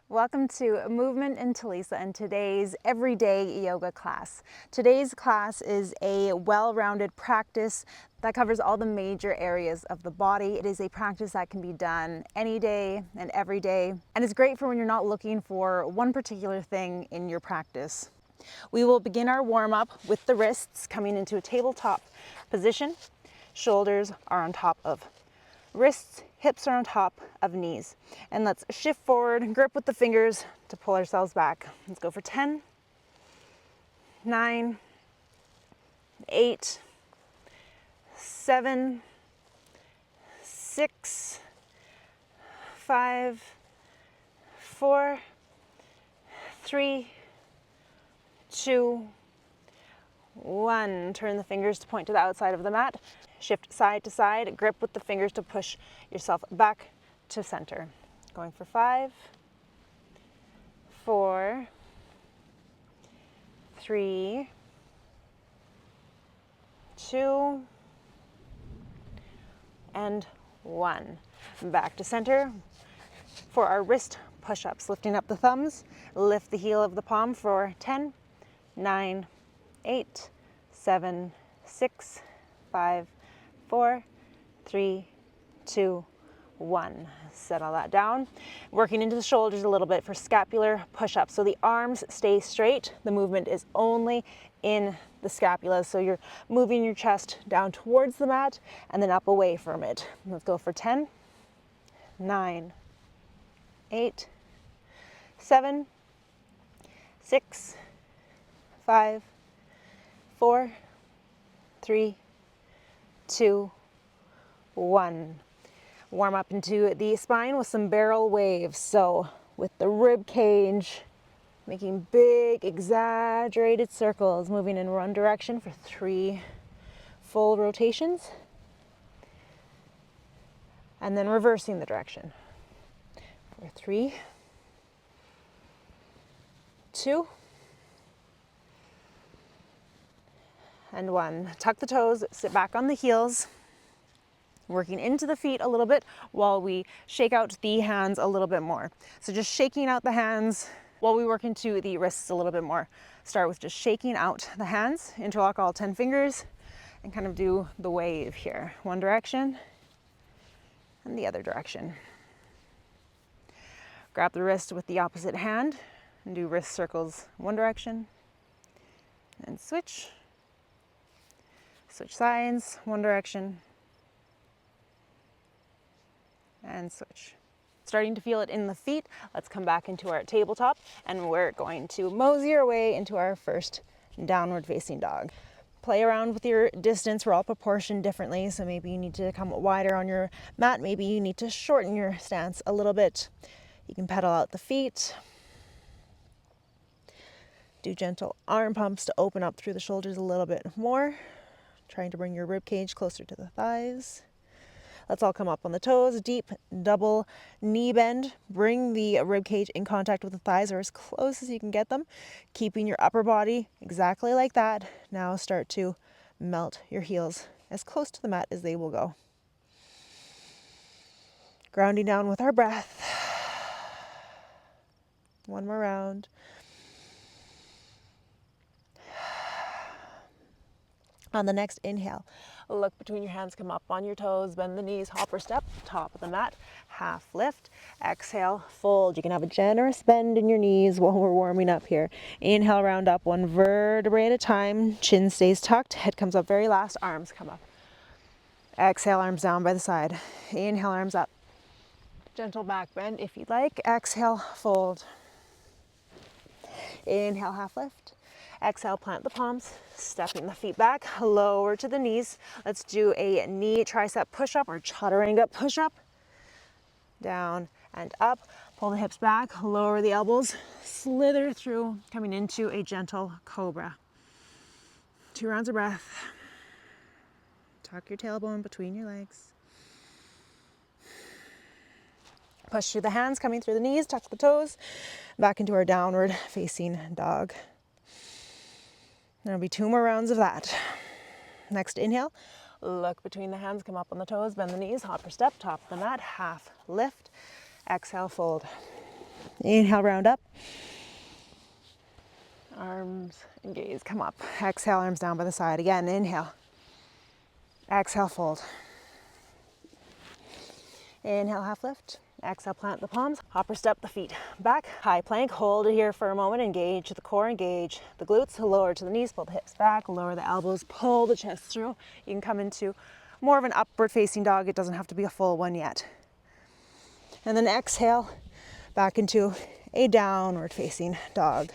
Welcome to Movement in Talisa and today's everyday yoga class. Today's class is a well-rounded practice that covers all the major areas of the body. It is a practice that can be done any day and every day, and it's great for when you're not looking for one particular thing in your practice. We will begin our warm-up with the wrists coming into a tabletop position. Shoulders are on top of wrists, hips are on top of knees. And let's shift forward, grip with the fingers to pull ourselves back. Let's go for 10, 9, 8, 7, 6, 5, 4, 3, 2, 1. Turn the fingers to point to the outside of the mat. Shift side to side, grip with the fingers to push yourself back to center. Going for 5, 4, 3, 2, and 1. Back to center for our wrist push-ups. Lifting up the thumbs, lift the heel of the palm for 10, 9, 8, 7, 6, 5, 4, 3, 2, 1. Settle that down. Working into the shoulders a little bit for scapular push-ups. So the arms stay straight. The movement is only in the scapula. So you're moving your chest down towards the mat and then up away from it. Let's go for 10, 9, 8, 7, 6, 5, 4, 3, 2, 1. Warm up into the spine with some barrel waves. So with the rib cage, making big exaggerated circles, moving in one direction for 3 full rotations, and then reversing the direction for 3, 2, and 1. Tuck the toes, sit back on the heels, working into the feet a little bit while we shake out the hands a little bit more. So just shaking out the hands while we work into the wrists a little bit more. Start with just shaking out the hands, interlock all 10 fingers, and kind of do the wave here. One direction and the other direction. Grab the wrist with the opposite hand and do wrist circles one direction, and switch. Switch sides, one direction, and switch. Starting to feel it in the feet, let's come back into our tabletop and we're going to mosey our way into our first downward facing dog. Play around with your distance. We're all proportioned differently, so maybe you need to come wider on your mat, maybe you need to shorten your stance a little bit. You can pedal out the feet. Do gentle arm pumps to open up through the shoulders a little bit more, trying to bring your rib cage closer to the thighs. Let's all come up on the toes, deep double knee bend. Bring the rib cage in contact with the thighs or as close as you can get them, keeping your upper body exactly like that. Now start to melt your heels as close to the mat as they will go. Grounding down with our breath. One more round. On the next inhale, look between your hands, come up on your toes, bend the knees, hopper step, top of the mat, half lift. Exhale, fold. You can have a generous bend in your knees while we're warming up here. Inhale, round up one vertebrae at a time. Chin stays tucked, head comes up very last, arms come up. Exhale, arms down by the side. Inhale, arms up. Gentle back bend if you'd like. Exhale, fold. Inhale, half lift. Exhale, plant the palms, stepping the feet back, lower to the knees. Let's do a knee tricep push-up or chaturanga push-up. Down and up. Pull the hips back, lower the elbows, slither through, coming into a gentle cobra. 2 rounds of breath. Tuck your tailbone between your legs. Push through the hands, coming through the knees, tuck the toes, back into our downward facing dog. There'll be 2 more rounds of that. Next inhale, look between the hands, come up on the toes, bend the knees, hopper step, top of the mat, half lift. Exhale, fold. Inhale, round up. Arms and gaze come up. Exhale, arms down by the side. Again, inhale. Exhale, fold. Inhale, half lift. Exhale, plant the palms. Hopper step the feet back. High plank. Hold it here for a moment. Engage the core, engage the glutes. Lower to the knees, pull the hips back. Lower the elbows, pull the chest through. You can come into more of an upward facing dog. It doesn't have to be a full one yet. And then exhale, back into a downward facing dog.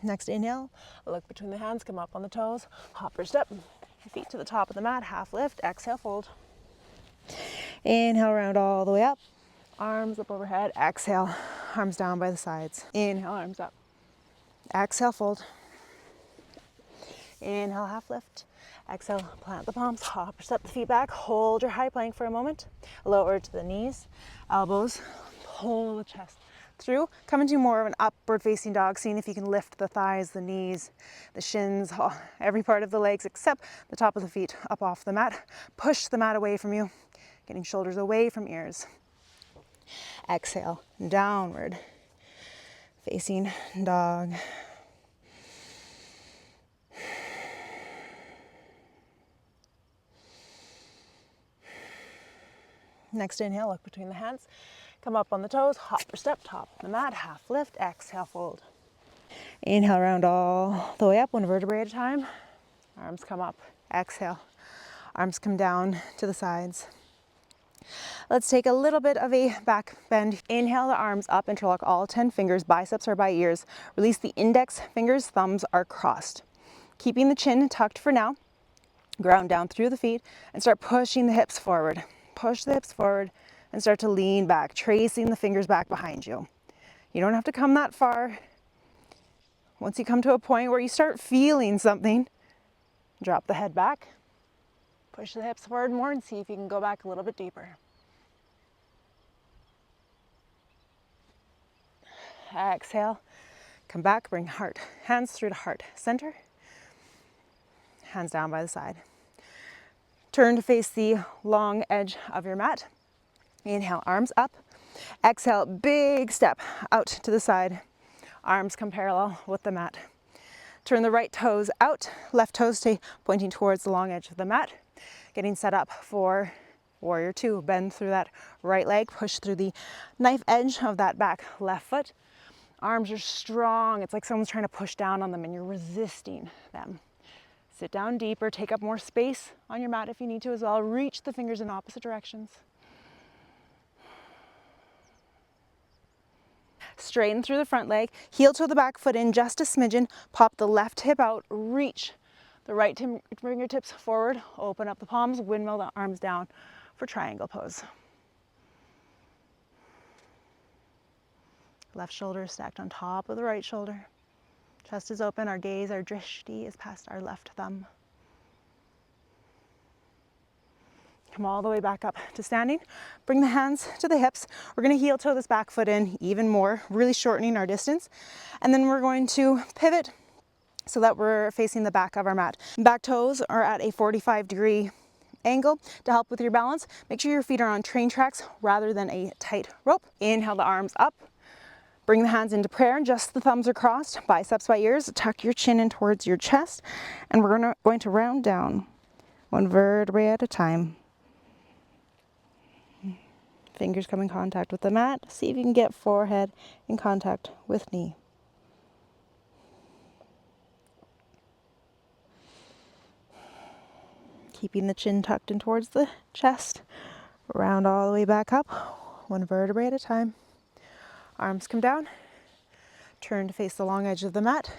Next inhale, look between the hands, come up on the toes, hopper step, feet to the top of the mat, half lift, exhale, fold. Inhale, round all the way up, arms up overhead, exhale, arms down by the sides. Inhale, arms up, exhale, fold. Inhale, half lift, exhale, plant the palms, hopper step the feet back, hold your high plank for a moment, lower to the knees, elbows, pull the chest through. Come into more of an upward facing dog, seeing if you can lift the thighs, the knees, the shins, every part of the legs except the top of the feet up off the mat. Push the mat away from you, getting shoulders away from ears. Exhale, downward facing dog. Next inhale, look between the hands. Come up on the toes, hopper step, top of the mat, half lift, exhale, fold. Inhale, round all the way up, one vertebrae at a time. Arms come up, exhale. Arms come down to the sides. Let's take a little bit of a back bend. Inhale the arms up, interlock all 10 fingers, biceps are by ears. Release the index fingers, thumbs are crossed. Keeping the chin tucked for now. Ground down through the feet and start pushing the hips forward. Push the hips forward and start to lean back, tracing the fingers back behind you. You don't have to come that far. Once you come to a point where you start feeling something, drop the head back, push the hips forward more and see if you can go back a little bit deeper. Exhale, come back, bring heart, hands through to heart center, hands down by the side. Turn to face the long edge of your mat. Inhale, arms up. Exhale, big step out to the side. Arms come parallel with the mat. Turn the right toes out, left toes stay pointing towards the long edge of the mat. Getting set up for warrior two. Bend through that right leg, push through the knife edge of that back left foot. Arms are strong. It's like someone's trying to push down on them and you're resisting them. Sit down deeper, take up more space on your mat if you need to as well. Reach the fingers in opposite directions. Straighten through the front leg, heel toe the back foot in just a smidgen, pop the left hip out, reach the right fingertips forward, open up the palms, windmill the arms down for triangle pose. Left shoulder is stacked on top of the right shoulder. Chest is open, our gaze, our drishti is past our left thumb. Come all the way back up to standing. Bring the hands to the hips. We're going to heel toe this back foot in even more, really shortening our distance. And then we're going to pivot so that we're facing the back of our mat. Back toes are at a 45-degree angle to help with your balance. Make sure your feet are on train tracks rather than a tight rope. Inhale the arms up. Bring the hands into prayer, just the thumbs are crossed, biceps by ears. Tuck your chin in towards your chest. And we're going to round down one vertebrae at a time. Fingers come in contact with the mat. See if you can get forehead in contact with knee. Keeping the chin tucked in towards the chest. Round all the way back up, one vertebrae at a time. Arms come down. Turn to face the long edge of the mat.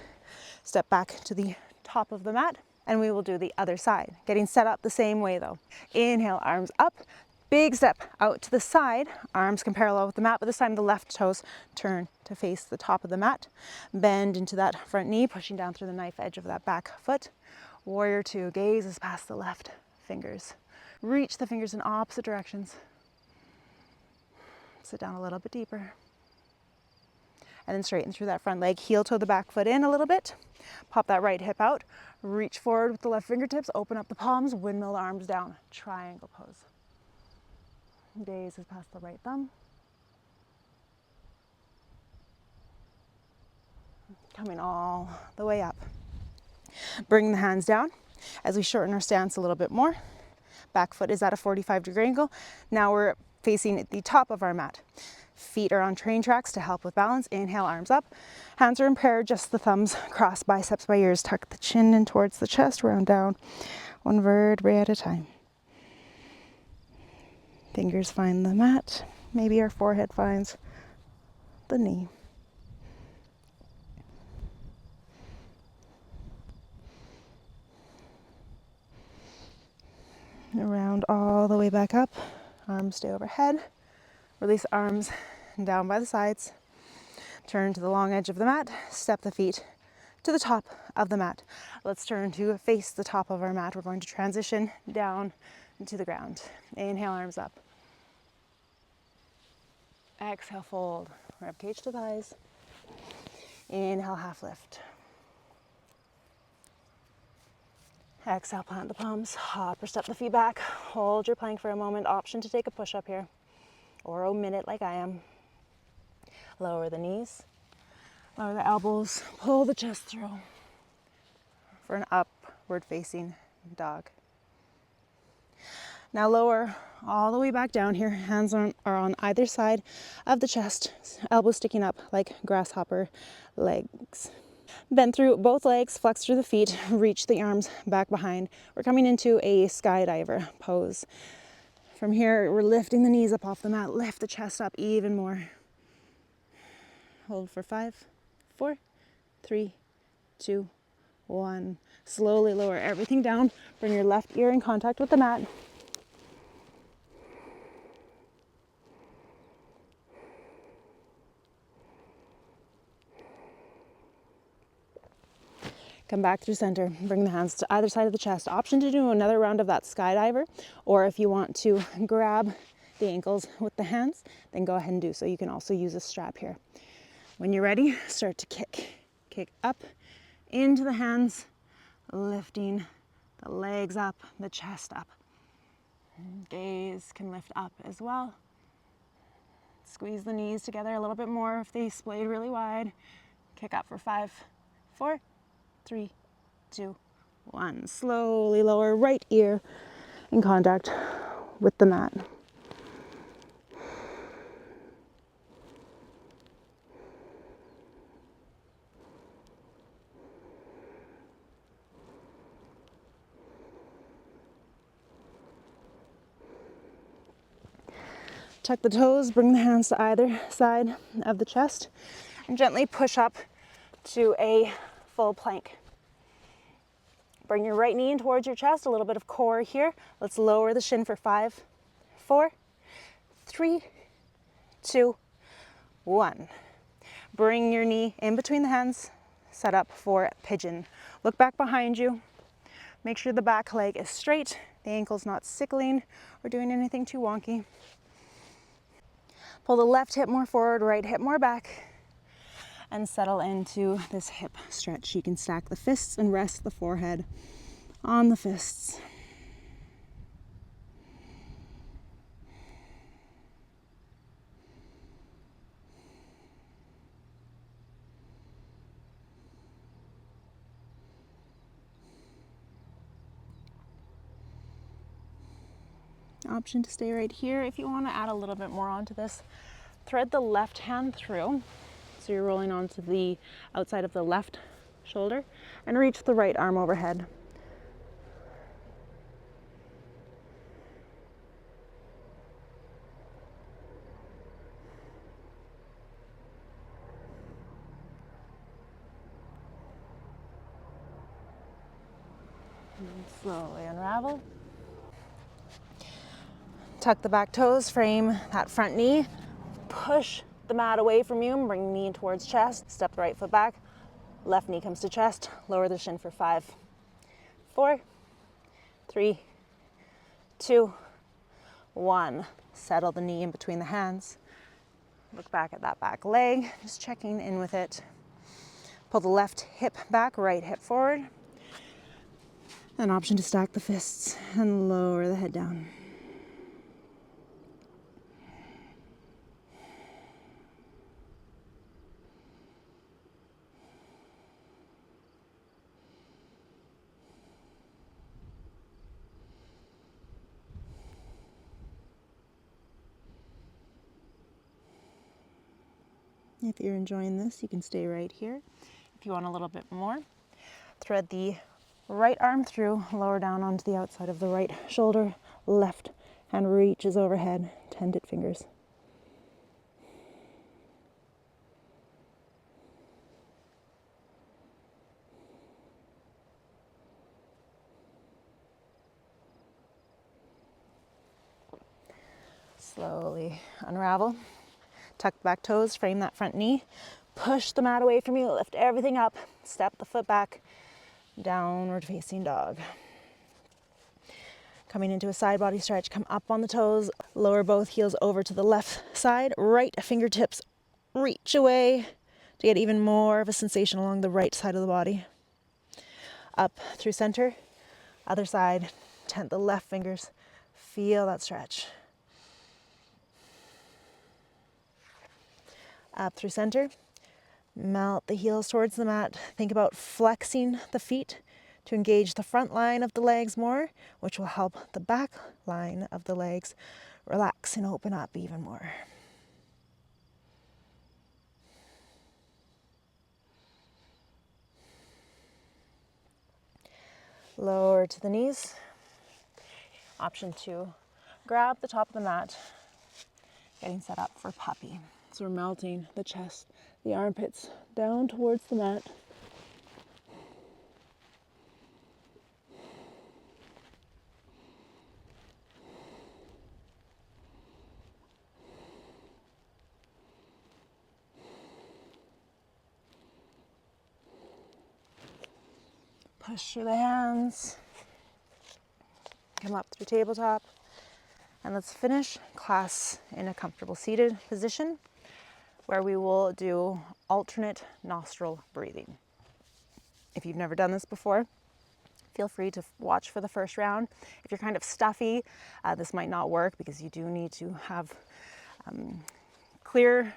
Step back to the top of the mat. And we will do the other side. Getting set up the same way though. Inhale, arms up. Big step out to the side, arms can parallel with the mat, but this time the left toes turn to face the top of the mat. Bend into that front knee, pushing down through the knife edge of that back foot. Warrior two, gaze is past the left fingers. Reach the fingers in opposite directions. Sit down a little bit deeper. And then straighten through that front leg, heel toe the back foot in a little bit. Pop that right hip out, Reach forward with the left fingertips, open up the palms, windmill the arms down, triangle pose. Gaze is past the right thumb. Coming all the way up. Bring the hands down as we shorten our stance a little bit more. Back foot is at a 45-degree angle. Now we're facing the top of our mat. Feet are on train tracks to help with balance. Inhale, arms up. Hands are in prayer, just the thumbs. Cross biceps by ears. Tuck the chin in towards the chest, round down. One vertebrae at a time. Fingers find the mat. Maybe our forehead finds the knee. Around all the way back up. Arms stay overhead. Release arms down by the sides. Turn to the long edge of the mat. Step the feet to the top of the mat. Let's turn to face the top of our mat. We're going to transition down to the ground. Inhale, arms up. Exhale, fold. Rib cage to thighs. Inhale, half lift. Exhale, plant the palms, hop or step the feet back. Hold your plank for a moment. Option to take a push-up here, or omit it like I am. Lower the knees, lower the elbows, pull the chest through for an upward facing dog. Now lower all the way back down here. Hands are on either side of the chest, elbows sticking up like grasshopper legs. Bend through both legs, flex through the feet, reach the arms back behind. We're coming into a skydiver pose. From here, we're lifting the knees up off the mat, lift the chest up even more. Hold for 5, 4, 3, 2, 1. Slowly lower everything down. Bring your left ear in contact with the mat. Come back through center. Bring the hands to either side of the chest. Option to do another round of that skydiver, or if you want to grab the ankles with the hands, then go ahead and do so. You can also use a strap here. When you're ready, start to kick. Kick up into the hands, lifting the legs up, the chest up. Gaze can lift up as well. Squeeze the knees together a little bit more if they splayed really wide. Kick up for 5, 4, 3, 2, 1. Slowly lower right ear in contact with the mat. Tuck the toes, bring the hands to either side of the chest, and gently push up to a full plank. Bring your right knee in towards your chest, a little bit of core here. Let's lower the shin for 5, 4, 3, 2, 1. Bring your knee in between the hands, set up for pigeon. Look back behind you. Make sure the back leg is straight, the ankle's not sickling or doing anything too wonky. Pull the left hip more forward, right hip more back, and settle into this hip stretch. You can stack the fists and rest the forehead on the fists. Option to stay right here. If you want to add a little bit more onto this, thread the left hand through. So you're rolling onto the outside of the left shoulder and reach the right arm overhead. And slowly unravel. Tuck the back toes, frame that front knee. Push the mat away from you and bring the knee towards chest. Step the right foot back. Left knee comes to chest. Lower the shin for 5, 4, 3, 2, 1. Settle the knee in between the hands. Look back at that back leg, just checking in with it. Pull the left hip back, right hip forward. An option to stack the fists and lower the head down. If you're enjoying this, you can stay right here. If you want a little bit more, thread the right arm through, lower down onto the outside of the right shoulder, left hand reaches overhead, tended fingers. Slowly unravel. Tuck the back toes, frame that front knee. Push the mat away from you, lift everything up. Step the foot back, downward facing dog. Coming into a side body stretch, come up on the toes, lower both heels over to the left side, right fingertips reach away to get even more of a sensation along the right side of the body. Up through center, other side, tent the left fingers, feel that stretch. Up through center, melt the heels towards the mat. Think about flexing the feet to engage the front line of the legs more, which will help the back line of the legs relax and open up even more. Lower to the knees. Option 2, grab the top of the mat, getting set up for puppy. So we're melting the chest, the armpits down towards the mat. Push through the hands. Come up through tabletop. And let's finish class in a comfortable seated position where we will do alternate nostril breathing. If you've never done this before, feel free to watch for the first round. If you're kind of stuffy, this might not work because you do need to have clear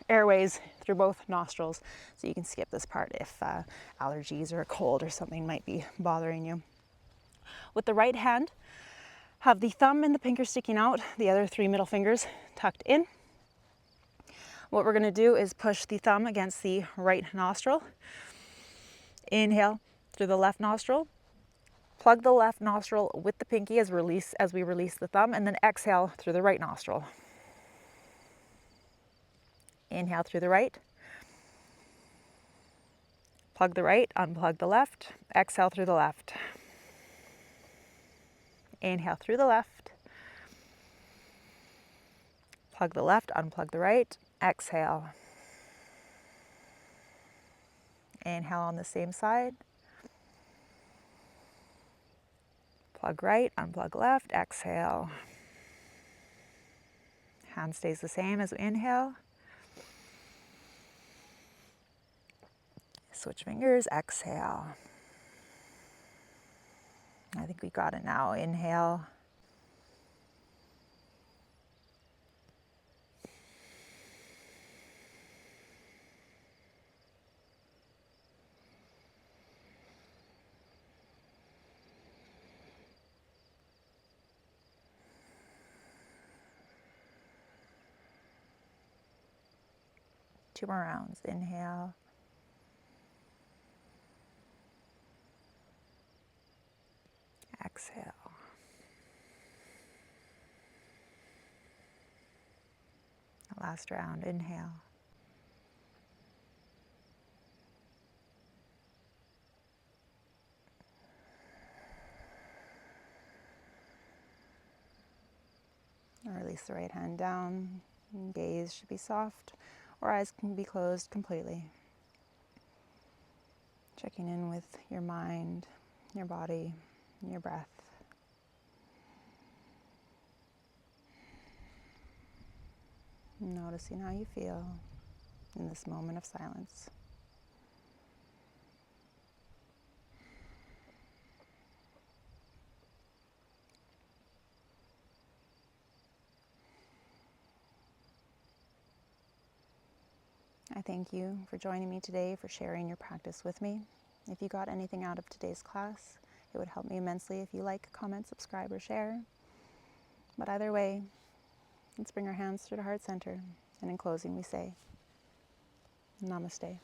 airways through both nostrils, so you can skip this part if allergies or a cold or something might be bothering you. With the right hand, have the thumb and the pinker sticking out, the other 3 middle fingers tucked in. What we're going to do is push the thumb against the right nostril. Inhale through the left nostril. Plug the left nostril with the pinky as we release the thumb, and then exhale through the right nostril. Inhale through the right. Plug the right, unplug the left. Exhale through the left. Inhale through the left. Plug the left, unplug the right. Exhale. Inhale on the same side. Plug right, unplug left. Exhale. Hand stays the same as we inhale. Switch fingers, exhale. I think we got it now. Inhale. Two more rounds. Inhale. Exhale. Last round. Inhale. Release the right hand down. Gaze should be soft, or eyes can be closed completely. Checking in with your mind, your body, your breath. Noticing how you feel in this moment of silence. I thank you for joining me today, for sharing your practice with me. If you got anything out of today's class, it would help me immensely if you like, comment, subscribe, or share. But either way, let's bring our hands to the heart center. And in closing, we say, Namaste.